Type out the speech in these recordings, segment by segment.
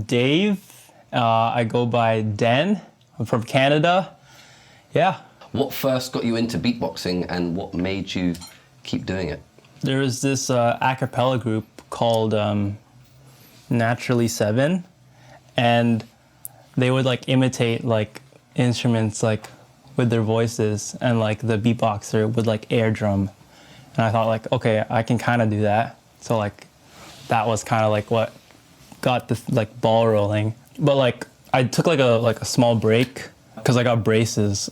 Dave. I go by Den. I'm from Canada. Yeah. What first got you into beatboxing and what made you keep doing it? There was this a cappella group called Naturally 7, and they would like imitate like instruments like with their voices, and like the beatboxer would like air drum. And I thought like, okay, I can kind of do that. So like that was kind of like what got this like ball rolling. But like I took like a small break because I got braces.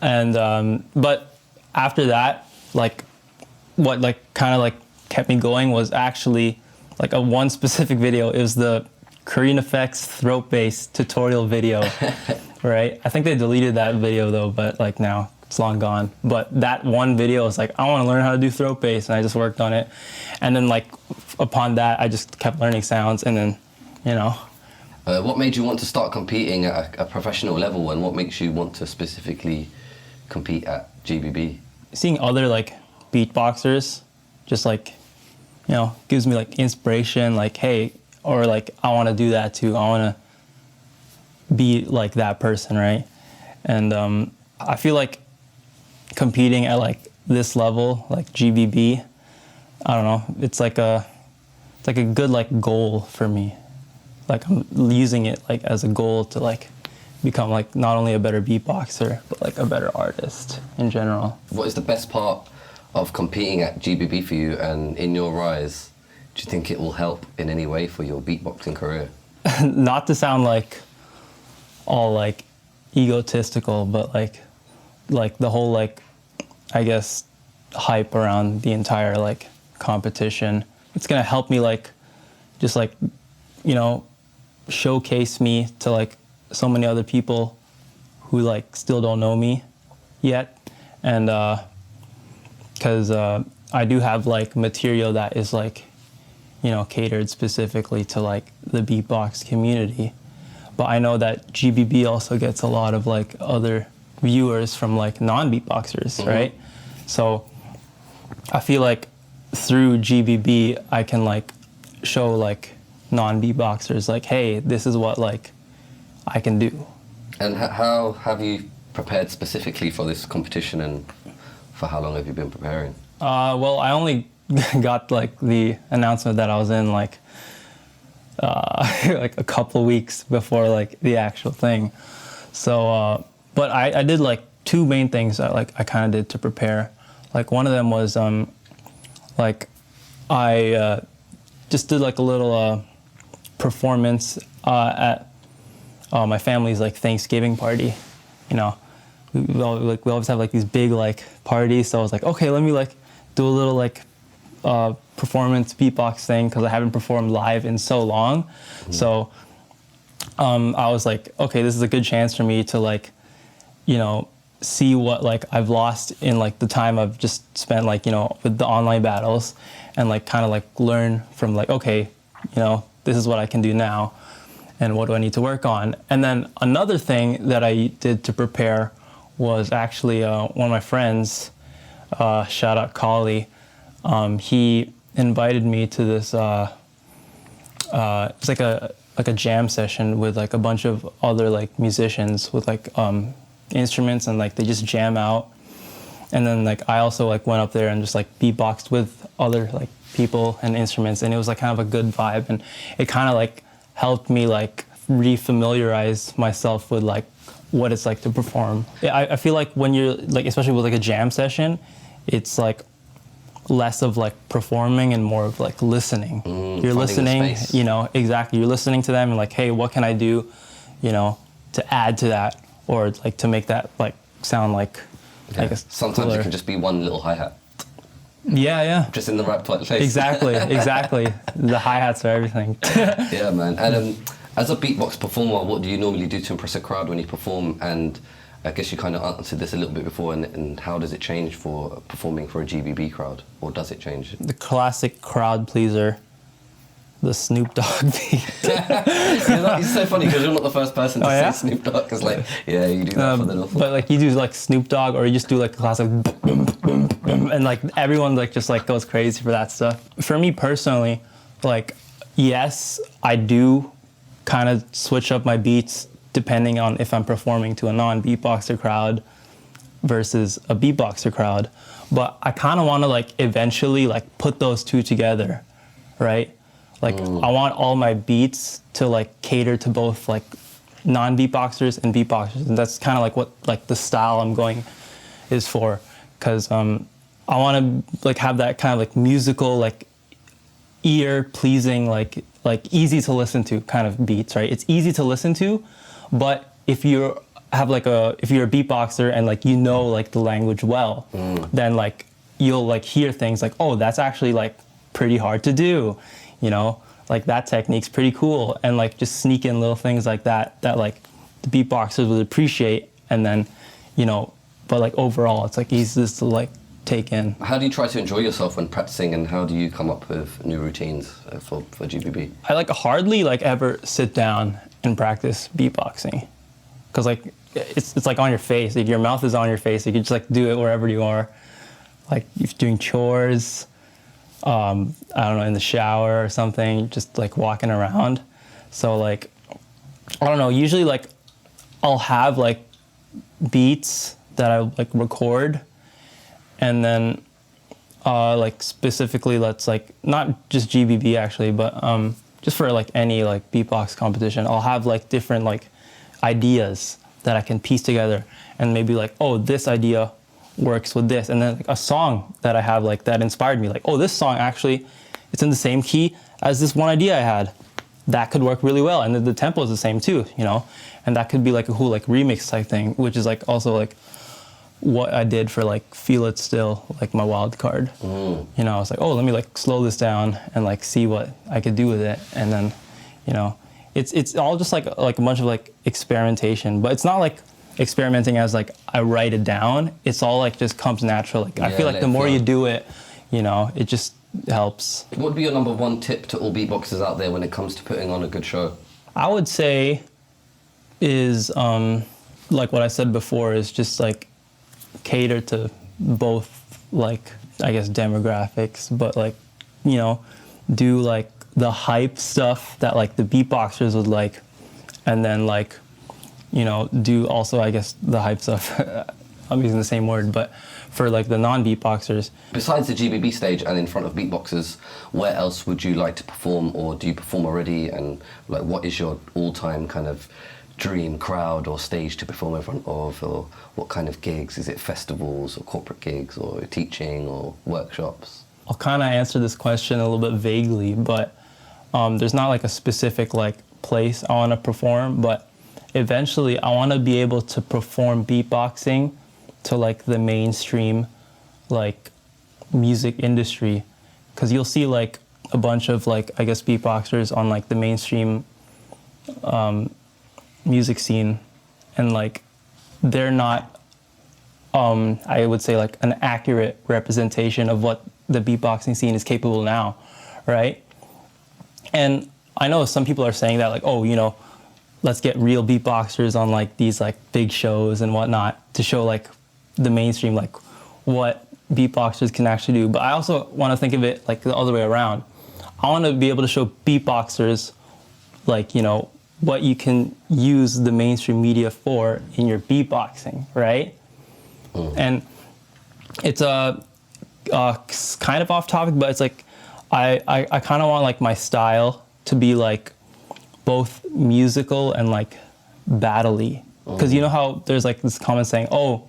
And but after that, like what like kind of like kept me going was actually like a one specific video. It was the Korean Effects throat bass tutorial video, right? I think they deleted that video though, but like now it's long gone. But that one video was like, I want to learn how to do throat bass, and I just worked on it. And then like upon that, I just kept learning sounds, and then, you know. What made you want to start competing at a professional level, and what makes you want to specifically compete at GBB? Seeing other like beatboxers just like, you know, gives me like inspiration, like, hey, or like I want to do that too. I want to be like that person, right? And I feel like competing at like this level, like GBB, I don't know, it's like a good like goal for me. Like I'm using it like as a goal to like become like not only a better beatboxer, but like a better artist in general. What is the best part of competing at GBB for you, and in your rise, do you think it will help in any way for your beatboxing career? Not to sound like all like egotistical, but like the whole like, I guess, hype around the entire like competition, it's gonna help me like just like, you know, showcase me to like so many other people who like still don't know me yet. And because I do have like material that is like, you know, catered specifically to like the beatbox community. But I know that GBB also gets a lot of like other viewers from like non-beatboxers, right? So I feel like through GBB, I can like show like non-beatboxers like, hey, this is what like I can do. And how have you prepared specifically for this competition, and for how long have you been preparing? Well, I only got like the announcement that I was in like like a couple weeks before like the actual thing. So, but I did like two main things that like I kind of did to prepare. Like one of them was like I just did like a little performance at my family's like Thanksgiving party. You know, we always have like these big like parties. So I was like, okay, let me like do a little like performance beatbox thing, because I haven't performed live in so long. So I was like, okay, this is a good chance for me to like, you know, see what like I've lost in like the time I've just spent like, you know, with the online battles, and like kind of like learn from like, okay, you know, this is what I can do now, and what do I need to work on. And then another thing that I did to prepare was actually one of my friends, shout out Kali, he invited me to this it's like a jam session with like a bunch of other like musicians with like instruments, and like they just jam out. And then like I also like went up there and just like beatboxed with other like people and instruments, and it was like kind of a good vibe, and it kind of like helped me like refamiliarize myself with like what it's like to perform. I feel like when you're like, especially with like a jam session, it's like less of like performing and more of like listening. You're listening, you know, exactly. You're listening to them and like, hey, what can I do, you know, to add to that, or like to make that like sound like, I guess, sometimes cooler. It can just be one little hi-hat. Yeah. Just in the right place. Exactly. The hi-hats are everything. Yeah, man. And as a beatbox performer, what do you normally do to impress a crowd when you perform? And I guess you kind of answered this a little bit before, and how does it change for performing for a GBB crowd, or does it change? The classic crowd pleaser, the Snoop Dogg beat. It's so funny because you're not the first person to say Snoop Dogg. It's like, yeah, you do that for the awful. But like you do like Snoop Dogg, or you just do like a classic boom, boom, boom, and like everyone like just like goes crazy for that stuff. For me personally, like yes, I do kind of switch up my beats depending on if I'm performing to a non-beatboxer crowd versus a beatboxer crowd. But I kind of want to like eventually like put those two together, right? Like I want all my beats to like cater to both like non-beatboxers and beatboxers, and that's kind of like what like the style I'm going is for, because I want to like have that kind of like musical, like ear pleasing, like easy to listen to kind of beats, right? It's easy to listen to, but if you're if you're a beatboxer and like you know like the language well, then like you'll like hear things like, oh, that's actually like pretty hard to do, you know, like that technique's pretty cool, and like just sneak in little things like that like the beatboxers would appreciate, and then, you know, but like overall it's like easy just to like take in. How do you try to enjoy yourself when practicing, and how do you come up with new routines for GBB? I like hardly like ever sit down and practice beatboxing, because like it's like on your face, like your mouth is on your face, you can just like do it wherever you are, like if you're doing chores, I don't know, in the shower or something, just like walking around. So like, I don't know, usually like I'll have like beats that I like record, and then like specifically let's like not just GBB actually, but just for like any like beatbox competition, I'll have like different like ideas that I can piece together, and maybe like, oh, this idea works with this, and then like a song that I have like that inspired me, like, oh, this song actually it's in the same key as this one idea I had, that could work really well, and the tempo is the same too, you know, and that could be like a cool like remix type thing, which is like also like what I did for like Feel It Still, like my Wildcard. You know, I was like, oh, let me like slow this down and like see what I could do with it, and then, you know, it's all just like a bunch of like experimentation, but it's not like experimenting as like I write it down. It's all like just comes natural. Like I feel like the more you do it, you know, it just helps. What would be your number one tip to all beatboxers out there when it comes to putting on a good show? I would say is like what I said before, is just like cater to both, like I guess demographics, but like, you know, do like the hype stuff that like the beatboxers would like, and then like, you know, do also I guess the hype stuff I'm using the same word, but for like the non-beatboxers. Besides the GBB stage and in front of beatboxers, where else would you like to perform, or do you perform already, and like what is your all-time kind of dream crowd or stage to perform in front of, or what kind of gigs? Is it festivals or corporate gigs or teaching or workshops? I'll kind of answer this question a little bit vaguely, but there's not like a specific like place I want to perform, but eventually I want to be able to perform beatboxing to like the mainstream like music industry, because you'll see like a bunch of like I guess beatboxers on like the mainstream music scene, and like they're not I would say like an accurate representation of what the beatboxing scene is capable now, right? And I know some people are saying that like, oh, you know, let's get real beatboxers on like these like big shows and whatnot to show like the mainstream like what beatboxers can actually do. But I also want to think of it like the other way around. I want to be able to show beatboxers like, you know, what you can use the mainstream media for in your beatboxing, right? And it's kind of off topic, but it's like I kind of want like my style to be like both musical and like battle-y, because you know how there's like this comment saying, oh,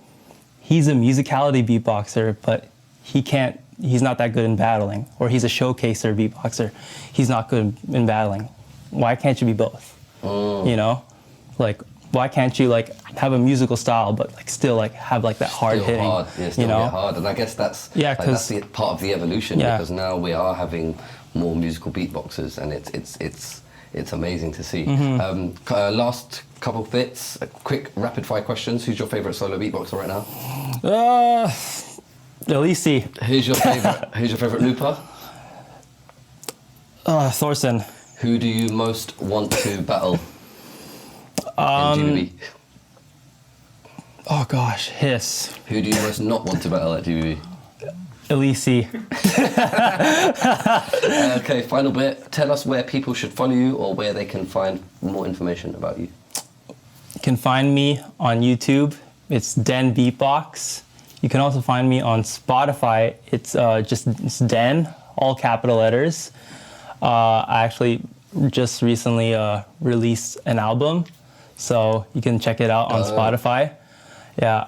he's a musicality beatboxer, but he's not that good in battling, or he's a showcaser beatboxer, he's not good in battling. Why can't you be both? You know, like why can't you like have a musical style but like still like have like that hard hitting? Hard. Yeah, still you know? hard, and I guess that's like, that's the part of the evolution, because now we are having more musical beatboxers, and it's amazing to see. Last couple bits, quick rapid fire questions. Who's your favorite solo beatboxer right now? Elise. Who's your favorite looper? Thorson. Who do you most want to battle in GBB? Oh gosh, Hiss. Who do you most not want to battle at GBB? Elisi. Okay, final bit. Tell us where people should follow you or where they can find more information about you. You can find me on YouTube. It's Den Beatbox. You can also find me on Spotify. It's Den, all capital letters. I actually just recently released an album, so you can check it out on Spotify. Yeah,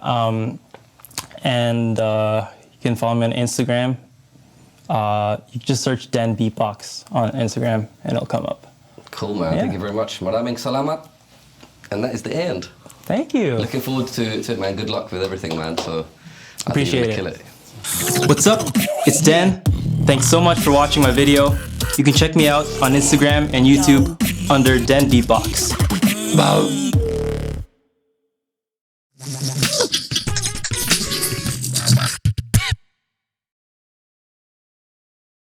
and you can follow me on Instagram. You just search Den Beatbox on Instagram and it'll come up. Cool, man. Yeah. Thank you very much. Maraming salamat. And that is the end. Thank you. Looking forward to it, man. Good luck with everything, man. So I Appreciate think you're it. gonna kill it. What's up? It's Den. Thanks so much for watching my video. You can check me out on Instagram and YouTube under Den Beatbox. Bow.